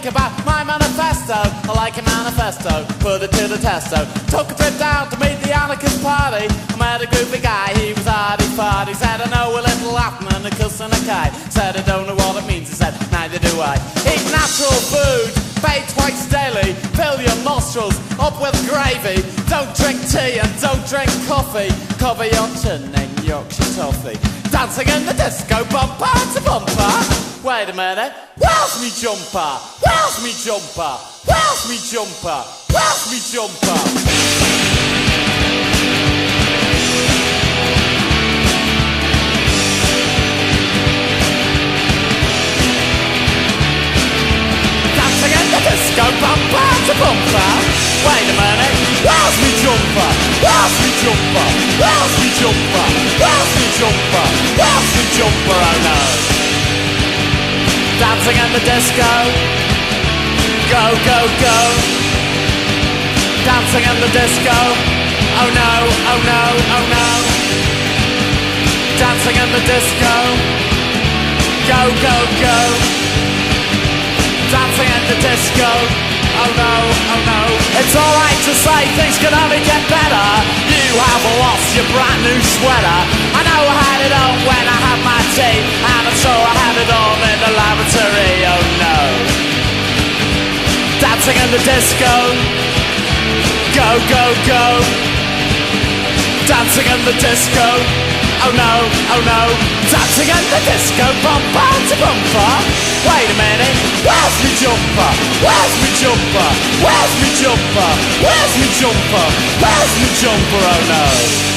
think about my manifesto. I like a manifesto, put it to the testo. Took a trip down to meet the anarchist party. I met a goofy guy, he was hardy-fardy. Said I know a little Latin and a cuss and a kite. Said I don't know what it means, he said neither do I. Eat natural food, bathe twice daily. Fill your nostrils up with gravy. Don't drink tea and don't drink coffee. Cover your chin in Yorkshire toffee. Dancing in the disco, bumper to bumper. Wait a minute, where's me jumper? Where's me jumper? Where's me jumper? Where's me jumper? Dancing in the disco, bumper to bumper. Wait a minute, where's me jumper? Where's me jumper? Where's me jumper? Where's me jumper? Where's me jumper? Oh no. Dancing in the disco, go, go, go. Dancing in the disco, oh no, oh no, oh no. Dancing in the disco, go, go, go. Dancing in the disco, oh no, oh no. It's alright to say things can only get better. You have lost your brand new sweater. I know I had it on when I had my tea, and I'm sure I had it on in the lavatory, oh no. Dancing in the disco, go, go, go. Dancing in the disco, oh no, oh no. Dancing in the disco, bumper to bumper. Wait a minute, where's me jumper? Where's me jumper? Where's me jumper? Where's me jumper? Where's me jumper? Oh no.